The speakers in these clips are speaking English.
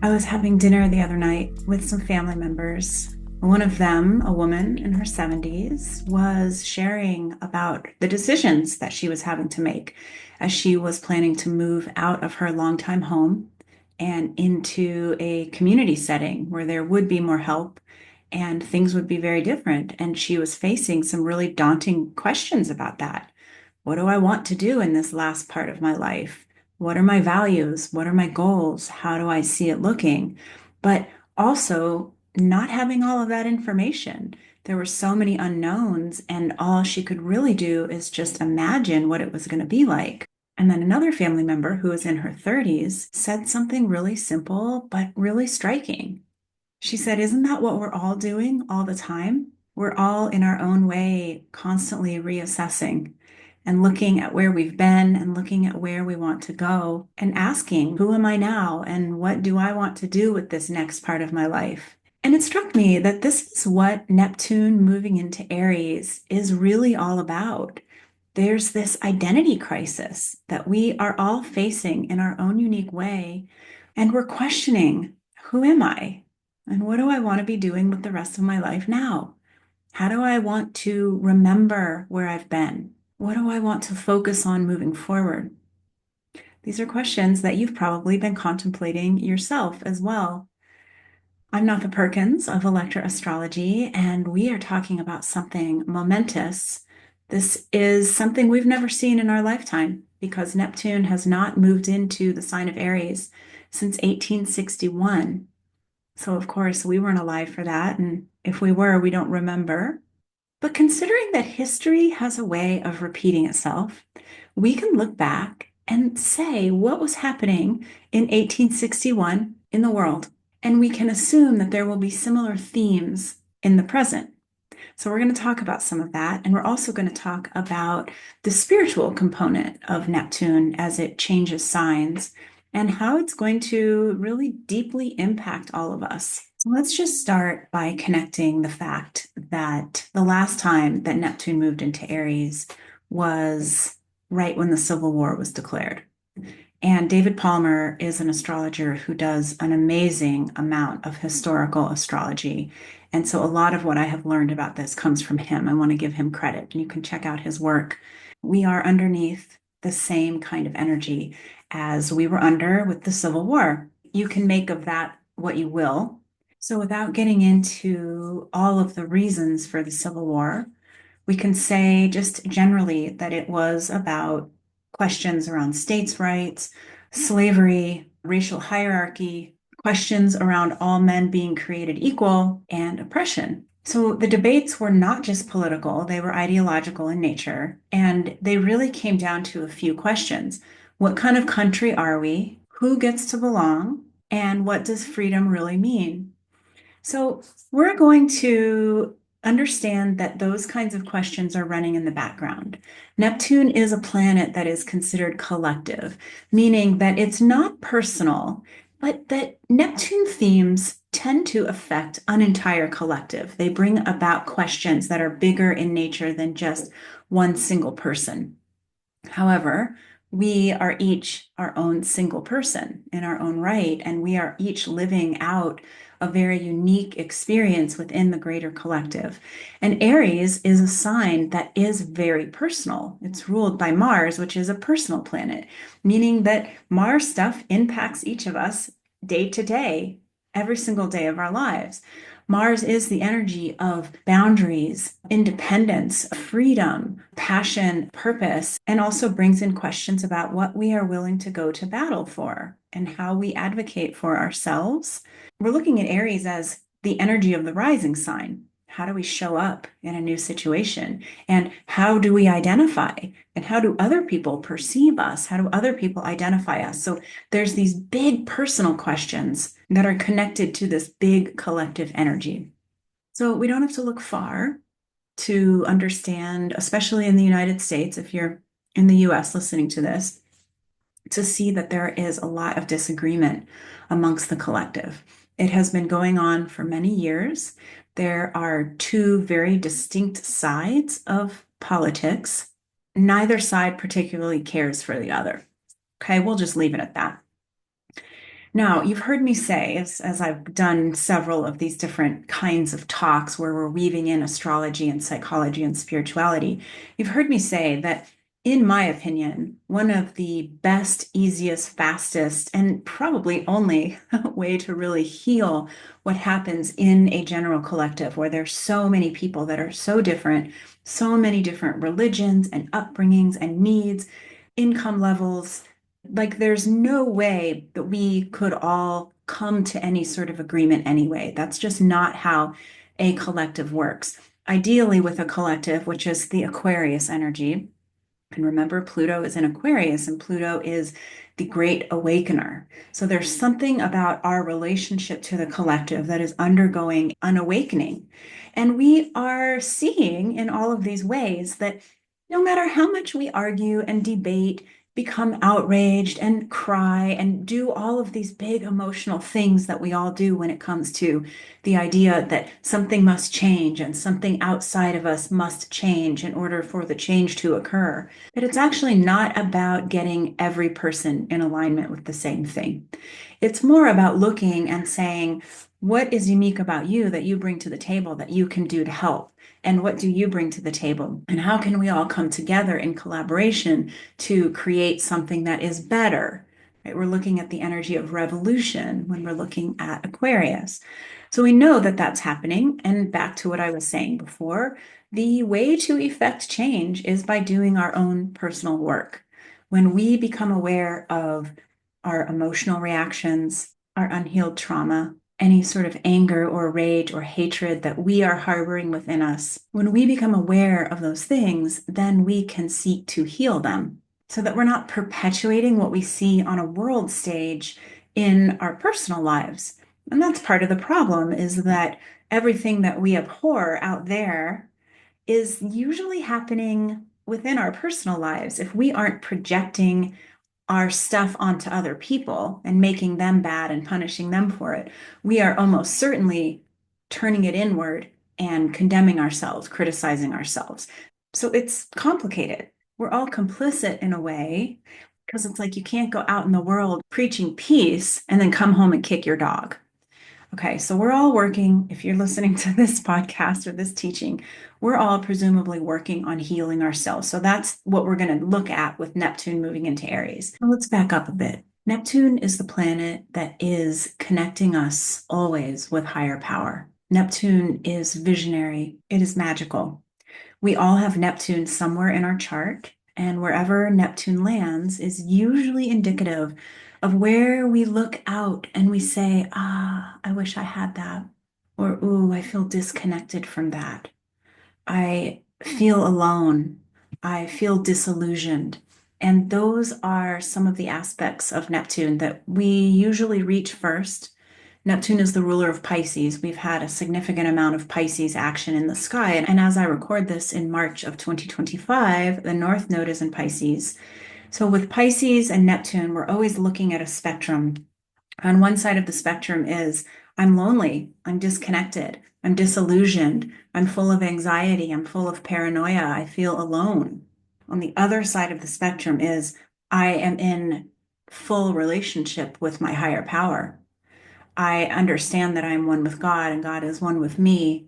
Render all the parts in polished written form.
I was having dinner the other night with some family members. One of them, a woman in her 70s, was sharing about the decisions that she was having to make as she was planning to move out of her longtime home and into a community setting where there would be more help and things would be very different. And she was facing some really daunting questions about that. What do I want to do in this last part of my life? What are my values? What are my goals? How do I see it looking? But also not having all of that information. There were so many unknowns, and all she could really do is just imagine what it was going to be like. And then another family member who was in her 30s said something really simple, but really striking. She said, "Isn't that what we're all doing all the time? We're all in our own way, constantly reassessing and looking at where we've been and looking at where we want to go and asking, who am I now? And what do I want to do with this next part of my life?" And it struck me that this is what Neptune moving into Aries is really all about. There's this identity crisis that we are all facing in our own unique way. And we're questioning, who am I? And what do I want to be doing with the rest of my life now? How do I want to remember where I've been? What do I want to focus on moving forward? These are questions that you've probably been contemplating yourself as well. I'm Notha Perkins of Astrology, and we are talking about something momentous. This is something we've never seen in our lifetime because Neptune has not moved into the sign of Aries since 1861. So, of course, we weren't alive for that. And if we were, we don't remember. But considering that history has a way of repeating itself, we can look back and say what was happening in 1861 in the world. And we can assume that there will be similar themes in the present. So, we're going to talk about some of that. And we're also going to talk about the spiritual component of Neptune as it changes signs and how it's going to really deeply impact all of us. So let's just start by connecting the fact that the last time that Neptune moved into Aries was right when the Civil War was declared. And David Palmer is an astrologer who does an amazing amount of historical astrology. And so a lot of what I have learned about this comes from him. I want to give him credit, and you can check out his work. We are underneath the same kind of energy as we were under with the Civil War. You can make of that what you will. So, without getting into all of the reasons for the Civil War, we can say just generally that it was about questions around states' rights, slavery, racial hierarchy, questions around all men being created equal, and oppression. So the debates were not just political, they were ideological in nature, and they really came down to a few questions. What kind of country are we? Who gets to belong? And what does freedom really mean? So we're going to understand that those kinds of questions are running in the background. Neptune is a planet that is considered collective, meaning that it's not personal, but that Neptune themes tend to affect an entire collective. They bring about questions that are bigger in nature than just one single person. However, we are each our own single person in our own right, and we are each living out a very unique experience within the greater collective. And Aries is a sign that is very personal. It's ruled by Mars, which is a personal planet, meaning that Mars stuff impacts each of us day to day, every single day of our lives. Mars is the energy of boundaries, independence, freedom, passion, purpose, and also brings in questions about what we are willing to go to battle for and how we advocate for ourselves. We're looking at Aries as the energy of the rising sign. How do we show up in a new situation? And how do we identify? And how do other people perceive us? How do other people identify us? So there's these big personal questions that are connected to this big collective energy. So we don't have to look far to understand, especially in the United States, if you're in the US listening to this, to see that there is a lot of disagreement amongst the collective. It has been going on for many years. There are two very distinct sides of politics. Neither side particularly cares for the other. Okay, we'll just leave it at that. Now, you've heard me say, as I've done several of these different kinds of talks where we're weaving in astrology and psychology and spirituality, you've heard me say that, in my opinion, one of the best, easiest, fastest, and probably only way to really heal what happens in a general collective where there's so many people that are so different, so many different religions and upbringings and needs, income levels, like there's no way that we could all come to any sort of agreement anyway. That's just not how a collective works. Ideally, with a collective, which is the Aquarius energy, and remember, Pluto is in Aquarius, and Pluto is the great awakener. So there's something about our relationship to the collective that is undergoing an awakening. And we are seeing in all of these ways that no matter how much we argue and debate, become outraged and cry and do all of these big emotional things that we all do when it comes to the idea that something must change and something outside of us must change in order for the change to occur, that it's actually not about getting every person in alignment with the same thing. It's more about looking and saying, what is unique about you that you bring to the table that you can do to help? And what do you bring to the table? And how can we all come together in collaboration to create something that is better? Right? We're looking at the energy of revolution when we're looking at Aquarius. So we know that that's happening. And back to what I was saying before, the way to effect change is by doing our own personal work. When we become aware of our emotional reactions, our unhealed trauma, any sort of anger or rage or hatred that we are harboring within us, when we become aware of those things, then we can seek to heal them so that we're not perpetuating what we see on a world stage in our personal lives. And that's part of the problem is that everything that we abhor out there is usually happening within our personal lives. If we aren't projecting our stuff onto other people and making them bad and punishing them for it, we are almost certainly turning it inward and condemning ourselves, criticizing ourselves. So it's complicated. We're all complicit in a way because it's like you can't go out in the world preaching peace and then come home and kick your dog. Okay, so we're all working, if you're listening to this podcast or this teaching, we're all presumably working on healing ourselves. So that's what we're going to look at with Neptune moving into Aries. Now let's back up a bit. Neptune is the planet that is connecting us always with higher power. Neptune is visionary, it is magical. We all have Neptune somewhere in our chart, and wherever Neptune lands is usually indicative of where we look out and we say, ah, I wish I had that. Or, ooh, I feel disconnected from that. I feel alone. I feel disillusioned. And those are some of the aspects of Neptune that we usually reach first. Neptune is the ruler of Pisces. We've had a significant amount of Pisces action in the sky. And as I record this in March of 2025, the North Node is in Pisces. So with Pisces and Neptune, we're always looking at a spectrum. On one side of the spectrum is I'm lonely, I'm disconnected, I'm disillusioned, I'm full of anxiety, I'm full of paranoia, I feel alone. On the other side of the spectrum is I am in full relationship with my higher power. I understand that I'm one with God and God is one with me.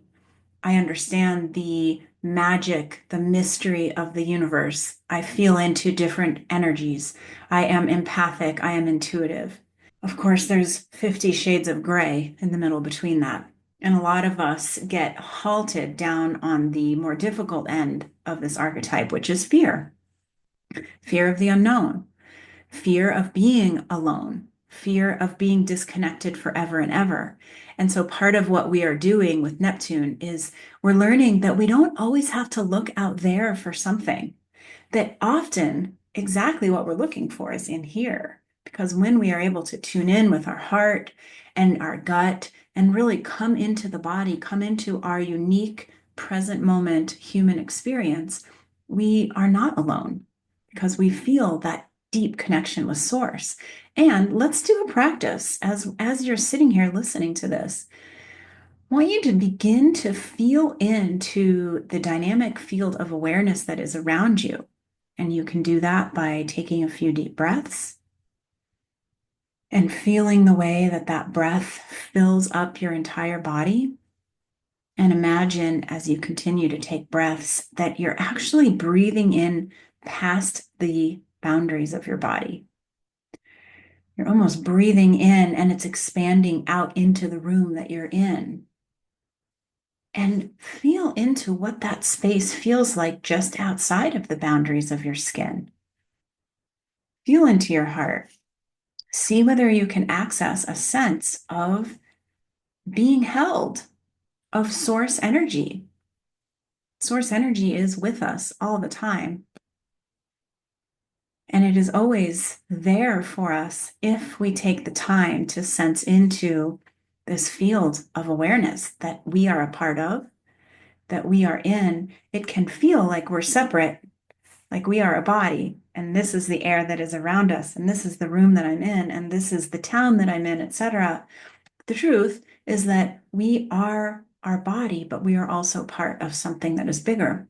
I understand the magic, the mystery of the universe. I feel into different energies. I am empathic. I am intuitive. Of course, there's 50 shades of gray in the middle between that. And a lot of us get halted down on the more difficult end of this archetype, which is fear, fear of the unknown, fear of being alone, fear of being disconnected forever and ever. And so part of what we are doing with Neptune is we're learning that we don't always have to look out there for something, that often exactly what we're looking for is in here. Because when we are able to tune in with our heart and our gut and really come into the body, come into our unique present moment human experience, we are not alone because we feel that deep connection with source. And let's do a practice as you're sitting here listening to this. I want you to begin to feel into the dynamic field of awareness that is around you. And you can do that by taking a few deep breaths and feeling the way that that breath fills up your entire body. And imagine as you continue to take breaths that you're actually breathing in past the boundaries of your body. You're almost breathing in and it's expanding out into the room that you're in. And feel into what that space feels like just outside of the boundaries of your skin. Feel into your heart. See whether you can access a sense of being held, of source energy. Source energy is with us all the time. And it is always there for us if we take the time to sense into this field of awareness that we are a part of, that we are in. It can feel like we're separate, like we are a body, and this is the air that is around us, and this is the room that I'm in, and this is the town that I'm in, etc. The truth is that we are our body, but we are also part of something that is bigger.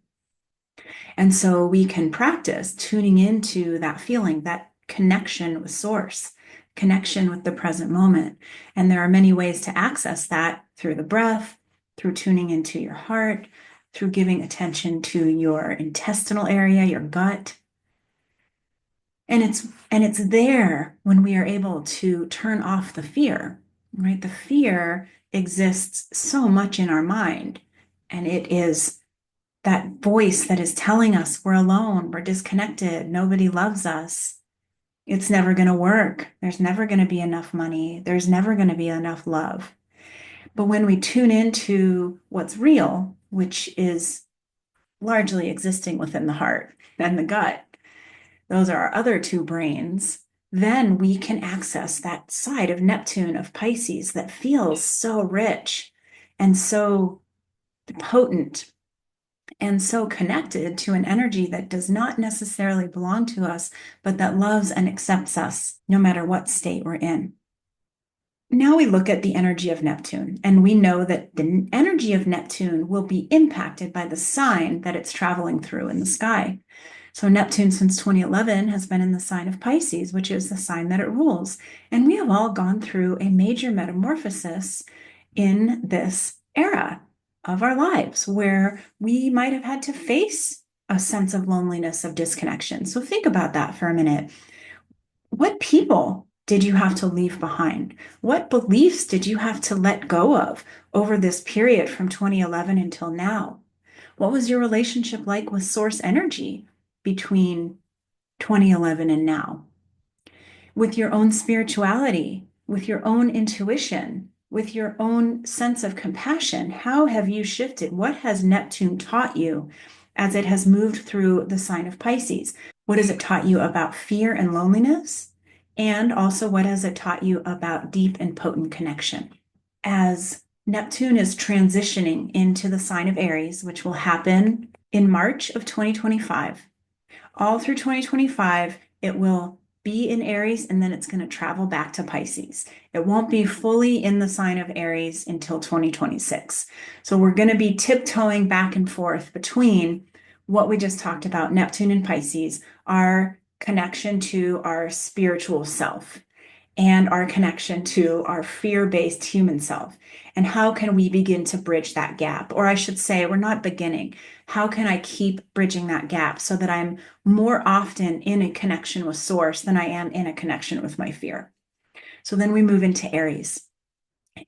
And so we can practice tuning into that feeling, that connection with source, connection with the present moment. And there are many ways to access that through the breath, through tuning into your heart, through giving attention to your intestinal area, your gut. And it's there when we are able to turn off the fear, right? The fear exists so much in our mind, and it is that voice that is telling us we're alone, we're disconnected, nobody loves us. It's never going to work. There's never going to be enough money. There's never going to be enough love. But when we tune into what's real, which is largely existing within the heart and the gut, those are our other two brains, then we can access that side of Neptune, of Pisces, that feels so rich and so potent and so connected to an energy that does not necessarily belong to us, but that loves and accepts us no matter what state we're in. Now we look at the energy of Neptune, and we know that the energy of Neptune will be impacted by the sign that it's traveling through in the sky. So Neptune since 2011 has been in the sign of Pisces, which is the sign that it rules. And we have all gone through a major metamorphosis in this era of our lives where we might have had to face a sense of loneliness, of disconnection. So think about that for a minute. What people did you have to leave behind? What beliefs did you have to let go of over this period from 2011 until now? What was your relationship like with source energy between 2011 and now? With your own spirituality, with your own intuition, with your own sense of compassion, how have you shifted? What has Neptune taught you as it has moved through the sign of Pisces? What has it taught you about fear and loneliness? And also, what has it taught you about deep and potent connection? As Neptune is transitioning into the sign of Aries, which will happen in March of 2025, all through 2025, it will be in Aries and then it's going to travel back to Pisces. It won't be fully in the sign of Aries until 2026. So we're going to be tiptoeing back and forth between what we just talked about, Neptune and Pisces, our connection to our spiritual self and our connection to our fear-based human self. And how can we begin to bridge that gap? Or I should say, we're not beginning. How can I keep bridging that gap so that I'm more often in a connection with source than I am in a connection with my fear? So then we move into Aries.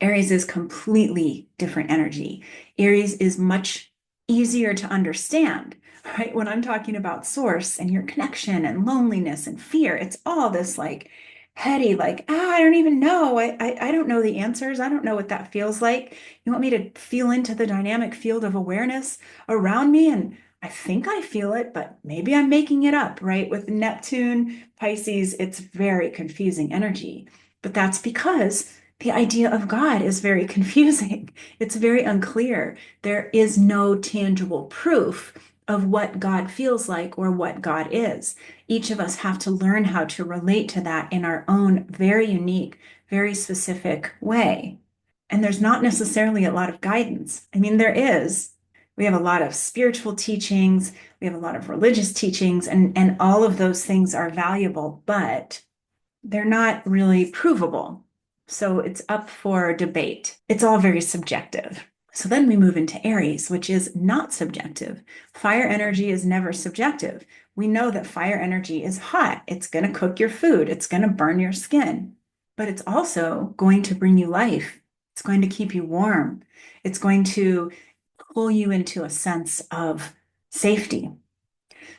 Aries is completely different energy. Aries is much easier to understand, right? When I'm talking about source and your connection and loneliness and fear, it's all this like heady, like, I don't even know. I don't know the answers. I don't know what that feels like. You want me to feel into the dynamic field of awareness around me? And I think I feel it, but maybe I'm making it up, right? With Neptune, Pisces, it's very confusing energy. But that's because the idea of God is very confusing. It's very unclear. There is no tangible proof of what God feels like or what God is. Each of us have to learn how to relate to that in our own very unique, very specific way. And there's not necessarily a lot of guidance. I mean, there is. We have a lot of spiritual teachings, we have a lot of religious teachings, and all of those things are valuable, but they're not really provable. So it's up for debate. It's all very subjective. So then we move into Aries, which is not subjective. Fire energy is never subjective. We know that fire energy is hot. It's going to cook your food. It's going to burn your skin, but it's also going to bring you life. It's going to keep you warm. It's going to pull you into a sense of safety.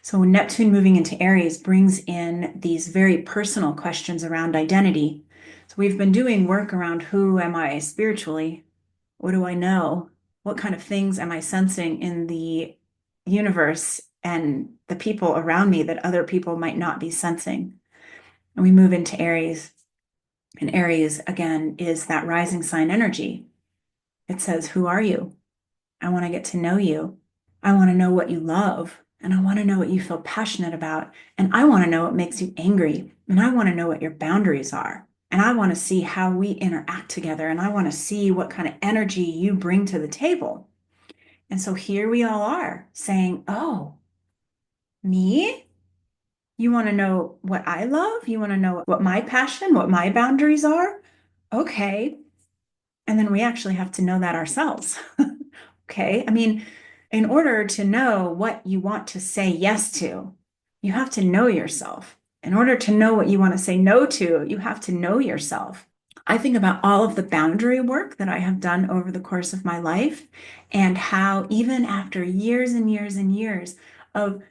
So Neptune moving into Aries brings in these very personal questions around identity. So we've been doing work around who am I spiritually? What do I know? What kind of things am I sensing in the universe and the people around me that other people might not be sensing? And we move into Aries. And Aries, again, is that rising sign energy. It says, who are you? I want to get to know you. I want to know what you love. And I want to know what you feel passionate about. And I want to know what makes you angry. And I want to know what your boundaries are. And I want to see how we interact together. And I want to see what kind of energy you bring to the table. And so here we all are saying, oh, me? You want to know what I love? You want to know what my passion, what my boundaries are? Okay. And then we actually have to know that ourselves. Okay. I mean, in order to know what you want to say yes to, you have to know yourself. In order to know what you want to say no to, you have to know yourself. I think about all of the boundary work that I have done over the course of my life and how, even after years and years and years of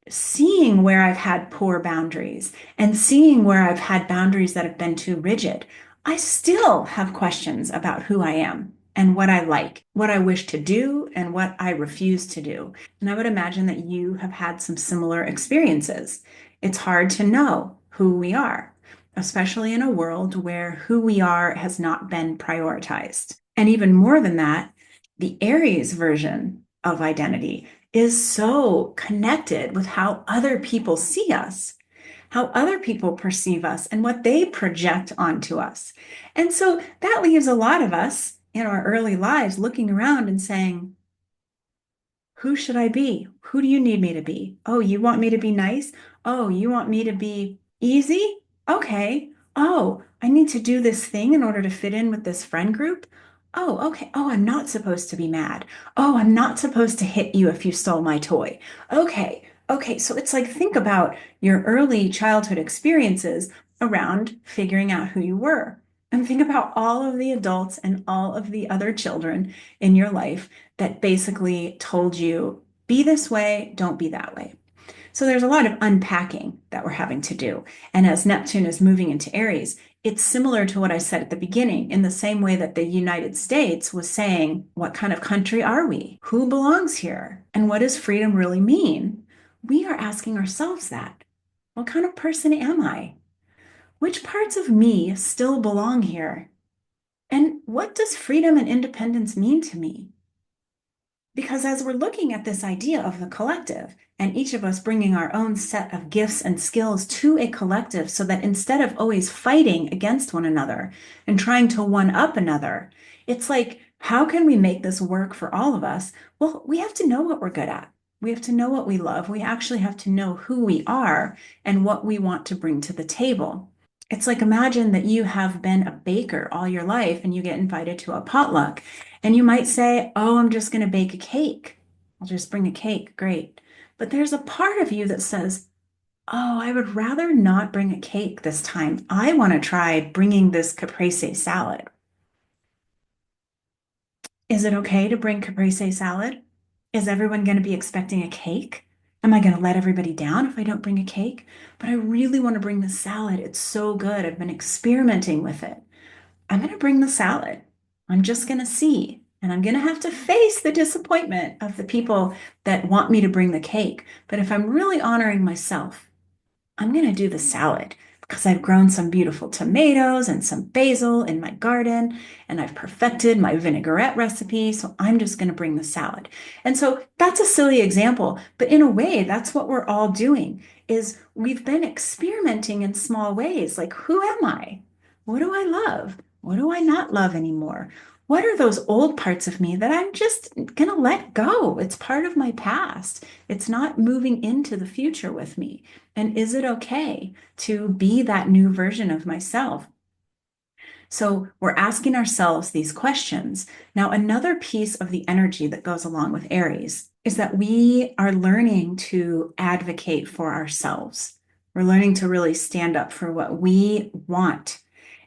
seeing where I've had poor boundaries and seeing where I've had boundaries that have been too rigid, I still have questions about who I am and what I like, what I wish to do, and what I refuse to do. And I would imagine that you have had some similar experiences. It's hard to know who we are, especially in a world where who we are has not been prioritized. And even more than that, the Aries version of identity is so connected with how other people see us, how other people perceive us, and what they project onto us. And so that leaves a lot of us in our early lives looking around and saying, who should I be? Who do you need me to be? Oh, you want me to be nice? Oh, you want me to be easy? Okay. Oh, I need to do this thing in order to fit in with this friend group. Oh, okay. Oh, I'm not supposed to be mad. Oh, I'm not supposed to hit you if you stole my toy. Okay. Okay. So it's like, think about your early childhood experiences around figuring out who you were. And think about all of the adults and all of the other children in your life that basically told you, be this way, don't be that way. So there's a lot of unpacking that we're having to do. And as Neptune is moving into Aries, it's similar to what I said at the beginning, in the same way that the United States was saying, what kind of country are we? Who belongs here? And what does freedom really mean? We are asking ourselves that. What kind of person am I? Which parts of me still belong here? And what does freedom and independence mean to me? Because as we're looking at this idea of the collective, and each of us bringing our own set of gifts and skills to a collective, so that instead of always fighting against one another and trying to one up another, it's like, how can we make this work for all of us? Well, we have to know what we're good at. We have to know what we love. We actually have to know who we are and what we want to bring to the table. It's like, imagine that you have been a baker all your life and you get invited to a potluck and you might say, oh, I'm just going to bake a cake. I'll just bring a cake. Great. But there's a part of you that says, oh, I would rather not bring a cake this time. I want to try bringing this caprese salad. Is it okay to bring caprese salad? Is everyone going to be expecting a cake? Am I going to let everybody down if I don't bring a cake? But I really want to bring the salad. It's so good. I've been experimenting with it. I'm going to bring the salad. I'm just going to see. And I'm going to have to face the disappointment of the people that want me to bring the cake. But if I'm really honoring myself, I'm going to do the salad because I've grown some beautiful tomatoes and some basil in my garden, and I've perfected my vinaigrette recipe. So I'm just going to bring the salad. And so that's a silly example, but in a way, that's what we're all doing is we've been experimenting in small ways. Like, who am I? What do I love? What do I not love anymore? What are those old parts of me that I'm just going to let go? It's part of my past. It's not moving into the future with me. And is it okay to be that new version of myself? So we're asking ourselves these questions. Now, another piece of the energy that goes along with Aries is that we are learning to advocate for ourselves. We're learning to really stand up for what we want.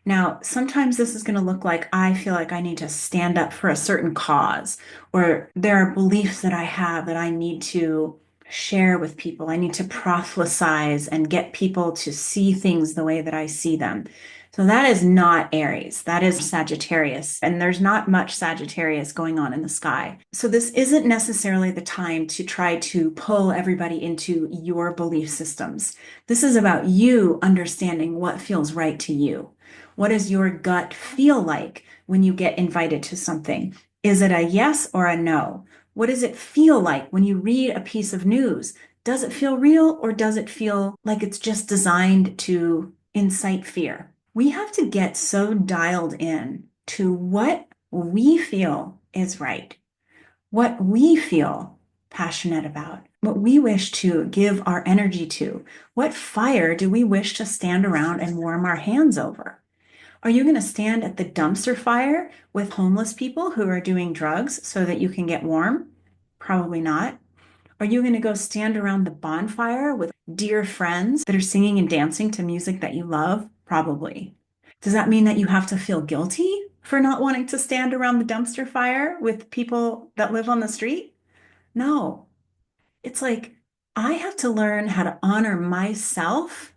Now, sometimes this is going to look like I feel like I need to stand up for a certain cause, or there are beliefs that I have that I need to share with people. I need to prophesize and get people to see things the way that I see them. So that is not Aries. That is Sagittarius. And there's not much Sagittarius going on in the sky. So this isn't necessarily the time to try to pull everybody into your belief systems. This is about you understanding what feels right to you. What does your gut feel like when you get invited to something? Is it a yes or a no? What does it feel like when you read a piece of news? Does it feel real or does it feel like it's just designed to incite fear? We have to get so dialed in to what we feel is right, what we feel passionate about, what we wish to give our energy to. What fire do we wish to stand around and warm our hands over? Are you going to stand at the dumpster fire with homeless people who are doing drugs so that you can get warm? Probably not. Are you going to go stand around the bonfire with dear friends that are singing and dancing to music that you love? Probably. Does that mean that you have to feel guilty for not wanting to stand around the dumpster fire with people that live on the street? No. It's like I have to learn how to honor myself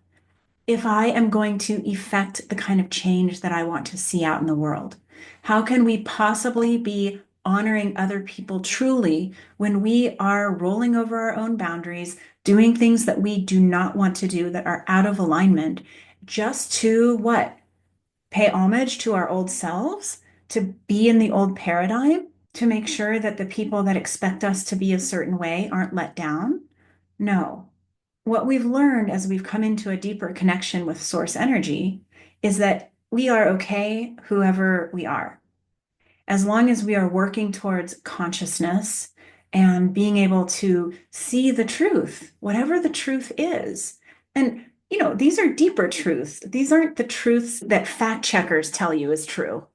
if I am going to effect the kind of change that I want to see out in the world. How can we possibly be honoring other people truly when we are rolling over our own boundaries, doing things that we do not want to do that are out of alignment, just to what? Pay homage to our old selves, to be in the old paradigm, to make sure that the people that expect us to be a certain way aren't let down? No. What we've learned as we've come into a deeper connection with source energy is that we are okay whoever we are. As long as we are working towards consciousness and being able to see the truth, whatever the truth is. And, these are deeper truths. These aren't the truths that fact checkers tell you is true,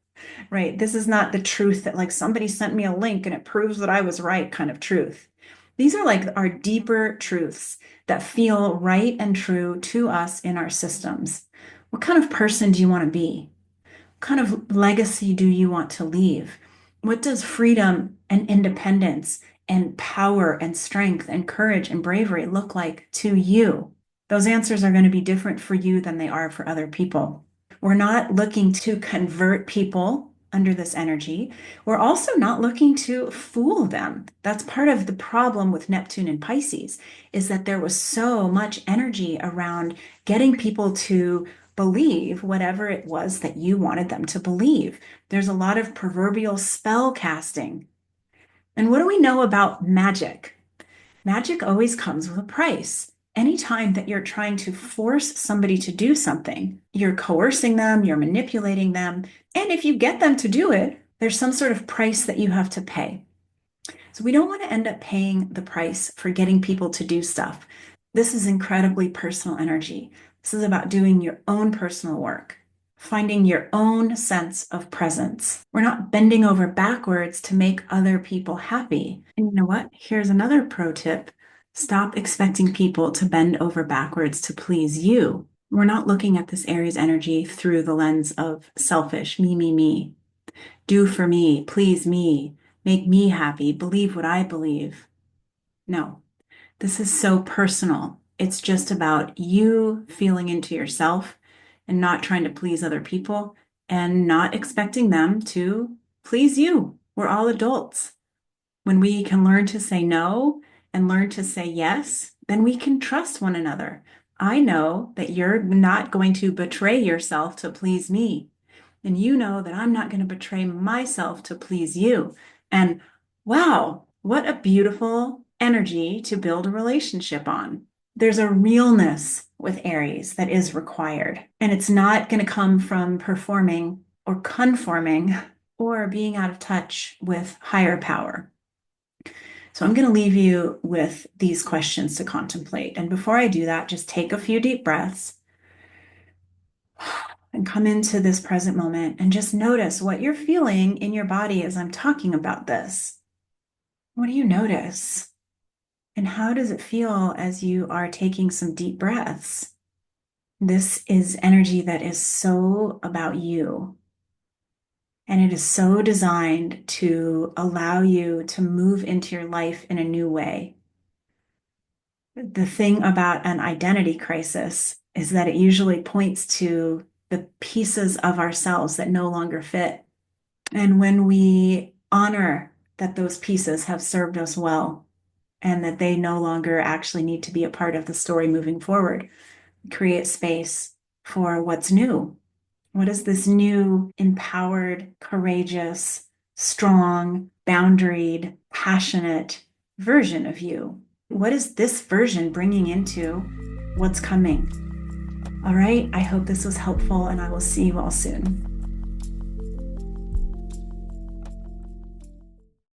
right? This is not the truth that, like, somebody sent me a link and it proves that I was right kind of truth. These are like our deeper truths that feel right and true to us in our systems. What kind of person do you want to be? What kind of legacy do you want to leave? What does freedom and independence and power and strength and courage and bravery look like to you? Those answers are going to be different for you than they are for other people. We're not looking to convert people under this energy. We're also not looking to fool them. That's part of the problem with Neptune and Pisces, is that there was so much energy around getting people to believe whatever it was that you wanted them to believe. There's a lot of proverbial spell casting. And what do we know about magic? Magic always comes with a price. Anytime that you're trying to force somebody to do something, you're coercing them, you're manipulating them. And if you get them to do it, there's some sort of price that you have to pay. So we don't want to end up paying the price for getting people to do stuff. This is incredibly personal energy. This is about doing your own personal work, finding your own sense of presence. We're not bending over backwards to make other people happy. And you know what? Here's another pro tip. Stop expecting people to bend over backwards to please you. We're not looking at this Aries energy through the lens of selfish, me, me, me. Do for me, please me, make me happy, believe what I believe. No, this is so personal. It's just about you feeling into yourself and not trying to please other people and not expecting them to please you. We're all adults. When we can learn to say no and learn to say yes, then we can trust one another. I know that you're not going to betray yourself to please me. And you know that I'm not going to betray myself to please you. And wow, what a beautiful energy to build a relationship on. There's a realness with Aries that is required. And it's not going to come from performing or conforming. or being out of touch with higher power? So I'm going to leave you with these questions to contemplate. And before I do that, just take a few deep breaths and come into this present moment and just notice what you're feeling in your body as I'm talking about this. What do you notice? And how does it feel as you are taking some deep breaths? This is energy that is so about you. And it is so designed to allow you to move into your life in a new way. The thing about an identity crisis is that it usually points to the pieces of ourselves that no longer fit. And when we honor that those pieces have served us well and that they no longer actually need to be a part of the story moving forward, create space for what's new. What is this new, empowered, courageous, strong, boundaried, passionate version of you? What is this version bringing into what's coming? All right, I hope this was helpful, and I will see you all soon.